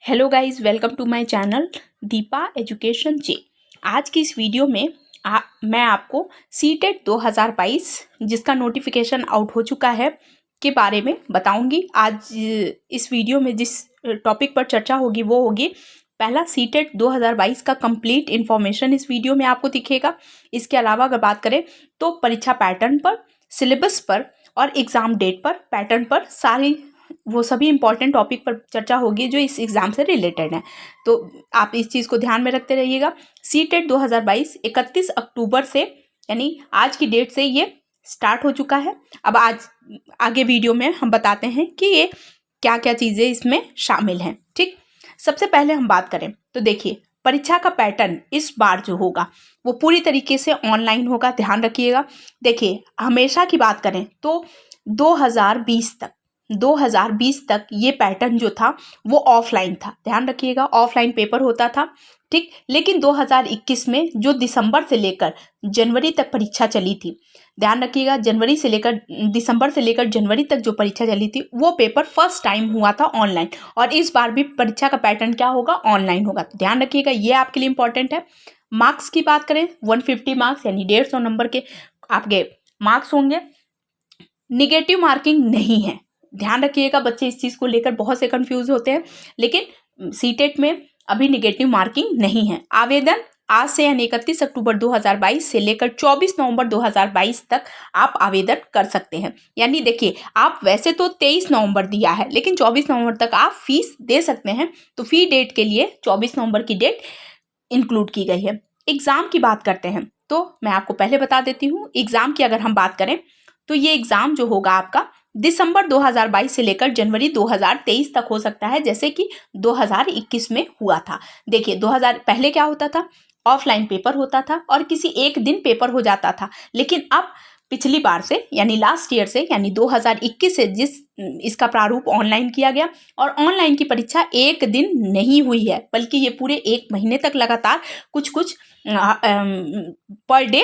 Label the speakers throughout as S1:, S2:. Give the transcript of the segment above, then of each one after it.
S1: Hello guys, welcome to my channel Deepa education जे। आज की इस वीडियो में मैं आपको सीटेट 2022 जिसका नोटिफिकेशन आउट हो चुका है के बारे में बताऊंगी। आज इस वीडियो में जिस टॉपिक पर चर्चा होगी वो होगी पहला सीटेट 2022 का कंप्लीट इन्फॉर्मेशन इस वीडियो में आपको दिखेगा। इसके अलावा अगर बात करें तो परीक्षा पैटर्न पर, सिलेबस पर और एग्ज़ाम डेट पर, पैटर्न पर सारी वो सभी इंपॉर्टेंट टॉपिक पर चर्चा होगी जो इस एग्ज़ाम से रिलेटेड है। तो आप इस चीज़ को ध्यान में रखते रहिएगा। सीटेट 2022 31 अक्टूबर से यानी आज की डेट से ये स्टार्ट हो चुका है। अब आज आगे वीडियो में हम बताते हैं कि ये क्या क्या चीज़ें इसमें शामिल हैं। ठीक, सबसे पहले हम बात करें तो देखिए परीक्षा का पैटर्न इस बार जो होगा वो पूरी तरीके से ऑनलाइन होगा, ध्यान रखिएगा। देखिए हमेशा की बात करें तो 2020 तक ये पैटर्न जो था वो ऑफलाइन था, ध्यान रखिएगा, ऑफलाइन पेपर होता था। ठीक, लेकिन 2021 में जो दिसंबर से लेकर जनवरी तक परीक्षा चली थी, ध्यान रखिएगा, दिसंबर से लेकर जनवरी तक जो परीक्षा चली थी वो पेपर फर्स्ट टाइम हुआ था ऑनलाइन। और इस बार भी परीक्षा का पैटर्न क्या होगा, ऑनलाइन होगा। तो ध्यान रखिएगा, ये आपके लिए इंपॉर्टेंट है। मार्क्स की बात करें 150 मार्क्स यानी 150 नंबर के आपके मार्क्स होंगे। निगेटिव मार्किंग नहीं है, ध्यान रखिएगा। बच्चे इस चीज़ को लेकर बहुत से कंफ्यूज होते हैं, लेकिन सीटेट में अभी निगेटिव मार्किंग नहीं है। आवेदन आज से यानी 31 अक्टूबर 2022 से लेकर 24 नवंबर 2022 तक आप आवेदन कर सकते हैं। यानी देखिए आप वैसे तो 23 नवंबर दिया है, लेकिन 24 नवंबर तक आप फीस दे सकते हैं। तो फी डेट के लिए 24 नवंबर की डेट इंक्लूड की गई है। एग्ज़ाम की बात करते हैं तो मैं आपको पहले बता देती हूँ। एग्ज़ाम की अगर हम बात करें तो ये एग्ज़ाम जो होगा आपका दिसंबर 2022 से लेकर जनवरी 2023 तक हो सकता है, जैसे कि 2021 में हुआ था। देखिए 2000 पहले क्या होता था, ऑफलाइन पेपर होता था और किसी एक दिन पेपर हो जाता था। लेकिन अब पिछली बार से यानी लास्ट ईयर से यानी 2021 से इसका प्रारूप ऑनलाइन किया गया और ऑनलाइन की परीक्षा एक दिन नहीं हुई है, बल्कि ये पूरे एक महीने तक लगातार कुछ पर डे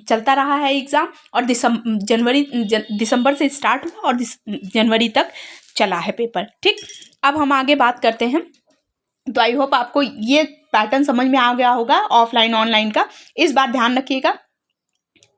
S1: चलता रहा है एग्ज़ाम। और दिसंबर से स्टार्ट हुआ और जनवरी तक चला है पेपर। ठीक, अब हम आगे बात करते हैं। तो आई होप आपको ये पैटर्न समझ में आ गया होगा ऑफलाइन ऑनलाइन का। इस बार ध्यान रखिएगा,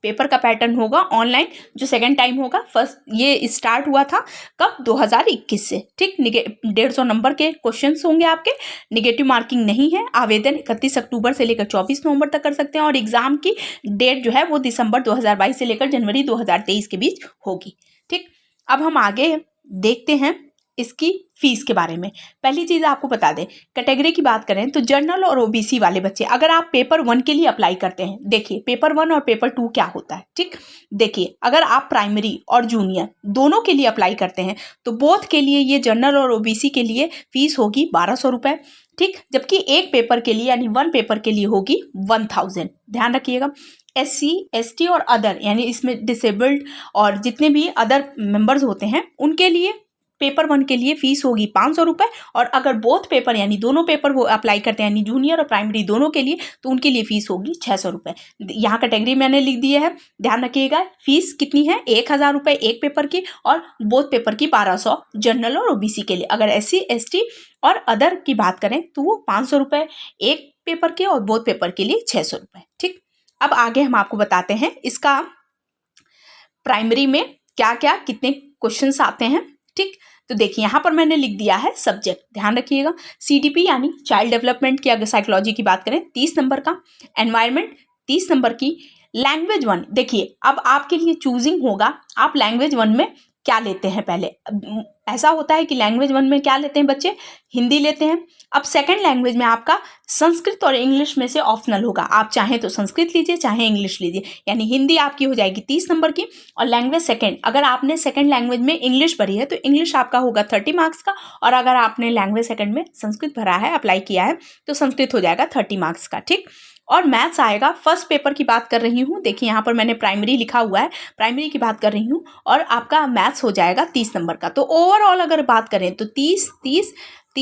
S1: पेपर का पैटर्न होगा ऑनलाइन, जो सेकेंड टाइम होगा। फर्स्ट ये स्टार्ट हुआ था कब, 2021 से। ठीक, 150 नंबर के क्वेश्चंस होंगे आपके, निगेटिव मार्किंग नहीं है। आवेदन 31 अक्टूबर से लेकर 24 नवंबर तक कर सकते हैं और एग्जाम की डेट जो है वो दिसंबर 2022 से लेकर जनवरी 2023 के बीच होगी। ठीक, अब हम आगे देखते हैं इसकी फीस के बारे में। पहली चीज़ आपको बता दें, कैटेगरी की बात करें तो जनरल और ओबीसी वाले बच्चे अगर आप पेपर 1 के लिए अप्लाई करते हैं, देखिए पेपर 1 और पेपर 2 क्या होता है। ठीक, देखिए अगर आप प्राइमरी और जूनियर दोनों के लिए अप्लाई करते हैं तो बोथ के लिए ये जनरल और ओबीसी के लिए फीस होगी 1200 रुपये। ठीक, जबकि एक पेपर के लिए यानी 1 पेपर के लिए होगी 1000। ध्यान रखिएगा। SC ST और अदर यानी इसमें डिसेबल्ड और जितने भी अदर मेंबर्स होते हैं उनके लिए पेपर 1 के लिए फीस होगी 500 रुपये। और अगर बोथ पेपर यानी दोनों पेपर वो अप्लाई करते हैं यानी जूनियर और प्राइमरी दोनों के लिए, तो उनके लिए फीस होगी 600 रुपये। यहाँ कैटेगरी मैंने लिख दिया है, ध्यान रखिएगा। फीस कितनी है, 1000 रुपये एक पेपर की और बोथ पेपर की 1200 जनरल और ओबीसी के लिए। अगर SC ST और अदर की बात करें तो वो 500 रुपये एक पेपर के और बोथ पेपर के लिए 600 रुपये। ठीक, अब आगे हम आपको बताते हैं इसका प्राइमरी में क्या क्या कितने क्वेश्चंस आते हैं। ठीक, तो देखिए यहाँ पर मैंने लिख दिया है सब्जेक्ट, ध्यान रखिएगा। CDP यानी चाइल्ड डेवलपमेंट की अगर साइकोलॉजी की बात करें 30 नंबर का, एनवायरनमेंट 30 नंबर की, लैंग्वेज 1। देखिए अब आपके लिए चूजिंग होगा आप लैंग्वेज 1 में क्या लेते हैं। पहले ऐसा होता है कि लैंग्वेज 1 में क्या लेते हैं बच्चे, हिंदी लेते हैं। अब सेकंड लैंग्वेज में आपका संस्कृत और इंग्लिश में से ऑप्शनल होगा, आप चाहें तो संस्कृत लीजिए चाहे इंग्लिश लीजिए। यानी हिंदी आपकी हो जाएगी 30 नंबर की और लैंग्वेज सेकंड, अगर आपने सेकंड लैंग्वेज में इंग्लिश भरी है तो इंग्लिश आपका होगा 30 मार्क्स का। और अगर आपने लैंग्वेज सेकंड में संस्कृत भरा है, अप्लाई किया है, तो संस्कृत हो जाएगा 30 मार्क्स का। ठीक, और मैथ्स आएगा। फर्स्ट पेपर की बात कर रही हूँ, देखिए यहाँ पर मैंने प्राइमरी लिखा हुआ है, प्राइमरी की बात कर रही हूँ और आपका मैथ्स हो जाएगा 30 नंबर का। तो ओवरऑल अगर बात करें तो 30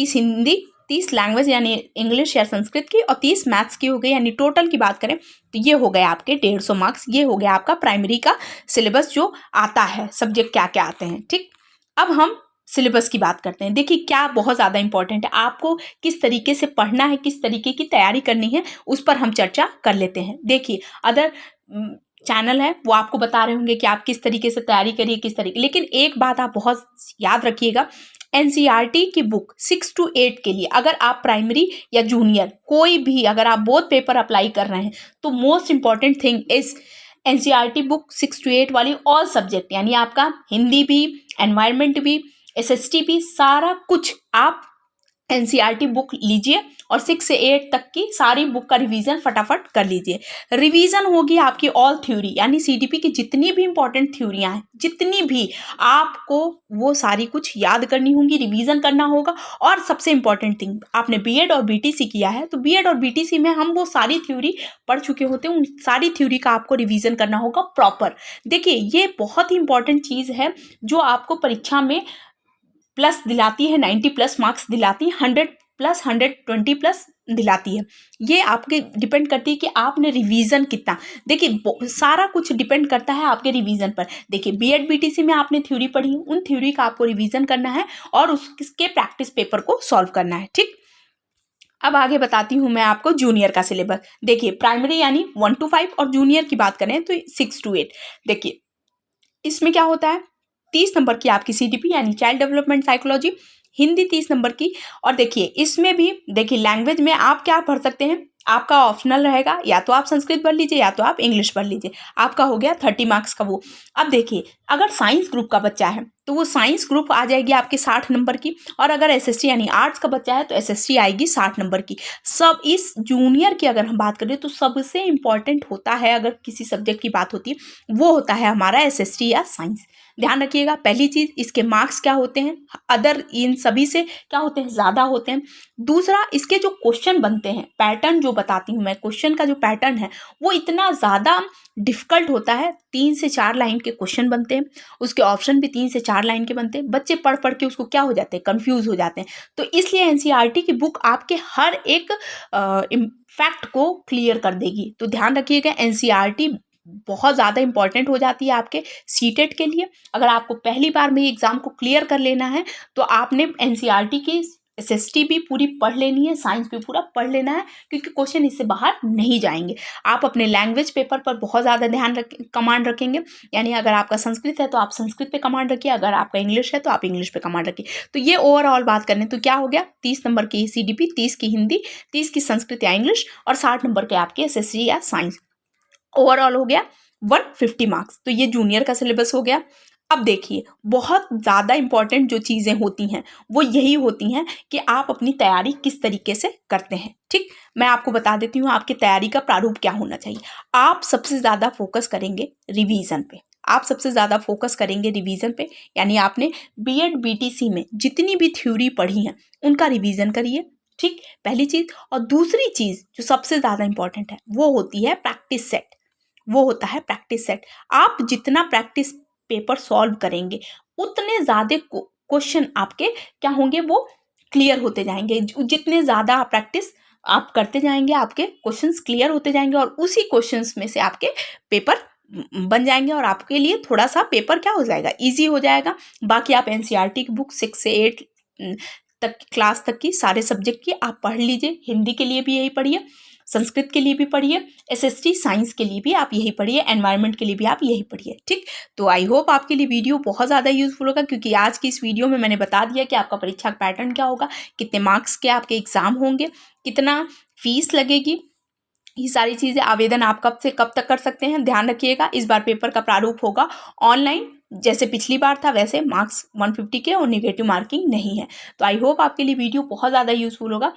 S1: हिंदी, 30 लैंग्वेज यानी इंग्लिश या संस्कृत की और 30 मैथ्स की हो गई। यानी टोटल की बात करें तो ये हो गए आपके 150 मार्क्स। ये हो गया आपका प्राइमरी का सिलेबस जो आता है, सब्जेक्ट क्या क्या आते हैं। ठीक, अब हम सिलेबस की बात करते हैं। देखिए क्या बहुत ज़्यादा इंपॉर्टेंट है, आपको किस तरीके से पढ़ना है, किस तरीके की तैयारी करनी है, उस पर हम चर्चा कर लेते हैं। देखिए अदर चैनल है वो आपको बता रहे होंगे कि आप किस तरीके से तैयारी करिए, किस तरीके, लेकिन एक बात आप बहुत याद रखिएगा, एनसीईआरटी की बुक 6 to 8 के लिए अगर आप प्राइमरी या जूनियर कोई भी अगर आप बोथ पेपर अप्लाई कर रहे हैं तो most important thing is NCERT book 6 to 8 वाली ऑल सब्जेक्ट, यानी आपका हिंदी भी, एनवायरनमेंट भी, एसएसटी भी, सारा कुछ आप एनसीईआरटी बुक लीजिए और 6 से 8 तक की सारी बुक का रिवीजन फटाफट कर लीजिए। रिवीजन होगी आपकी ऑल थ्योरी, यानी सीडीपी की जितनी भी इंपॉर्टेंट थ्योरियाँ हैं, जितनी भी आपको वो सारी कुछ याद करनी होंगी, रिवीजन करना होगा। और सबसे इंपॉर्टेंट थिंग, आपने बीएड और बीटीसी किया है तो बीएड और बीटीसी में हम वो सारी थ्योरी पढ़ चुके होते हैं, उन सारी थ्योरी का आपको रिवीजन करना होगा प्रॉपर। देखिए ये बहुत ही इंपॉर्टेंट चीज़ है जो आपको परीक्षा में प्लस दिलाती है, 90 प्लस मार्क्स दिलाती है, 100 प्लस 120 प्लस दिलाती है। ये आपके डिपेंड करती है कि आपने रिवीजन कितना, देखिए सारा कुछ डिपेंड करता है आपके रिवीजन पर। देखिए बीएड बीटीसी में आपने थ्योरी पढ़ी, उन थ्योरी का आपको रिवीजन करना है और उसके प्रैक्टिस पेपर को सॉल्व करना है। ठीक, अब आगे बताती हूँ मैं आपको जूनियर का सिलेबस। देखिए प्राइमरी यानी 1 to 5 और जूनियर की बात करें तो 6 to 8। देखिए इसमें क्या होता है, 30 नंबर की आपकी सीडीपी यानी child development psychology, Hindi 30 number की। और देखिए इसमें भी देखिए लैंग्वेज में आप क्या पढ़ सकते हैं, आपका ऑप्शनल रहेगा, या तो आप संस्कृत पढ़ लीजिए या तो आप इंग्लिश पढ़ लीजिए, आपका हो गया 30 मार्क्स का वो। अब देखिए अगर साइंस ग्रुप का बच्चा है तो वो साइंस ग्रुप आ जाएगी आपकी 60 नंबर की, और अगर एसएसटी यानी आर्ट्स का बच्चा है तो एसएसटी आएगी 60 नंबर की। सब इस जूनियर की अगर हम बात करें तो सबसे इंपॉर्टेंट होता है, अगर किसी सब्जेक्ट की बात होती है वो होता है हमारा एसएसटी या साइंस। ध्यान रखिएगा, पहली चीज़ इसके मार्क्स क्या होते हैं, अदर इन सभी से क्या होते हैं, ज़्यादा होते हैं। दूसरा इसके जो क्वेश्चन बनते हैं, पैटर्न जो बताती हूँ मैं, क्वेश्चन का जो पैटर्न है वो इतना ज़्यादा डिफ़िकल्ट होता है। 3 से 4 लाइन के क्वेश्चन बनते हैं, उसके ऑप्शन भी 3 से 4 लाइन के बनते हैं। बच्चे पढ़ पढ़ के उसको क्या हो जाते हैं, कंफ्यूज हो जाते हैं। तो इसलिए एनसीईआरटी की बुक आपके हर एक फैक्ट को क्लियर कर देगी। तो ध्यान रखिएगा, एनसीईआरटी बहुत ज़्यादा इंपॉर्टेंट हो जाती है आपके सीटेट के लिए। अगर आपको पहली बार में एग्ज़ाम को क्लियर कर लेना है तो आपने एनसीईआरटी की एसएसटी भी पूरी पढ़ लेनी है, साइंस भी पूरा पढ़ लेना है, क्योंकि क्वेश्चन इससे बाहर नहीं जाएंगे। आप अपने लैंग्वेज पेपर पर बहुत ज़्यादा कमांड रखेंगे, यानी अगर आपका संस्कृत है तो आप संस्कृत पे कमांड रखिए, अगर आपका इंग्लिश है तो आप इंग्लिश पे कमांड रखिए। तो ये ओवरऑल बात करें तो क्या हो गया, 30 नंबर की सीडीपी, 30 की हिंदी, 30 की संस्कृत या इंग्लिश और 60 नंबर के आपके एसएसटी या साइंस। ओवरऑल हो गया 150 मार्क्स। तो ये जूनियर का सिलेबस हो गया। अब देखिए बहुत ज़्यादा इंपॉर्टेंट जो चीज़ें होती हैं वो यही होती हैं कि आप अपनी तैयारी किस तरीके से करते हैं। ठीक, मैं आपको बता देती हूँ आपकी तैयारी का प्रारूप क्या होना चाहिए। आप सबसे ज़्यादा फोकस करेंगे रिवीजन पे, आप सबसे ज़्यादा फोकस करेंगे रिवीजन पे, यानी आपने बीएड बीटीसी में जितनी भी थ्योरी पढ़ी हैं उनका रिवीजन करिए। ठीक, पहली चीज़। और दूसरी चीज़ जो सबसे ज़्यादा इंपॉर्टेंट है वो होती है प्रैक्टिस सेट, वो होता है प्रैक्टिस सेट। आप जितना प्रैक्टिस पेपर सॉल्व करेंगे उतने ज़्यादा क्वेश्चन आपके क्या होंगे, वो क्लियर होते जाएंगे। जितने ज़्यादा आप प्रैक्टिस आप करते जाएंगे आपके क्वेश्चंस क्लियर होते जाएंगे और उसी क्वेश्चंस में से आपके पेपर बन जाएंगे और आपके लिए थोड़ा सा पेपर क्या हो जाएगा, ईजी हो जाएगा। बाकी आप एनसीईआरटी की बुक 6 से 8 तक क्लास तक की सारे सब्जेक्ट की आप पढ़ लीजिए। हिंदी के लिए भी यही पढ़िए, संस्कृत के लिए भी पढ़िए, एसएसटी साइंस के लिए भी आप यही पढ़िए, एनवायरनमेंट के लिए भी आप यही पढ़िए। ठीक, तो आई होप आपके लिए वीडियो बहुत ज़्यादा यूजफुल होगा, क्योंकि आज की इस वीडियो में मैंने बता दिया कि आपका परीक्षा का पैटर्न क्या होगा, कितने मार्क्स के आपके एग्ज़ाम होंगे, कितना फीस लगेगी, ये सारी चीज़ें। आवेदन आप कब से कब तक कर सकते हैं, ध्यान रखिएगा। इस बार पेपर का प्रारूप होगा ऑनलाइन, जैसे पिछली बार था वैसे मार्क्स 150 के और नेगेटिव मार्किंग नहीं है। तो आई होप आपके लिए वीडियो बहुत ज़्यादा यूजफुल होगा।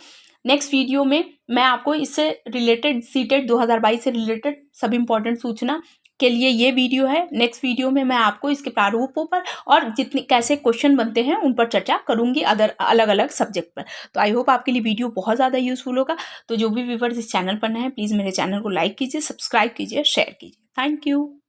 S1: नेक्स्ट वीडियो में मैं आपको इससे रिलेटेड सीटेट 2022 से रिलेटेड सब इंपॉर्टेंट सूचना के लिए ये वीडियो है। नेक्स्ट वीडियो में मैं आपको इसके प्रारूपों पर और जितने कैसे क्वेश्चन बनते हैं उन पर चर्चा करूंगी, अदर अलग अलग सब्जेक्ट पर। तो आई होप आपके लिए वीडियो बहुत ज़्यादा यूजफुल होगा। तो जो भी व्यूअर्स इस चैनल पर नए हैं प्लीज़ मेरे चैनल को लाइक कीजिए, सब्सक्राइब कीजिए, शेयर कीजिए। Thank you.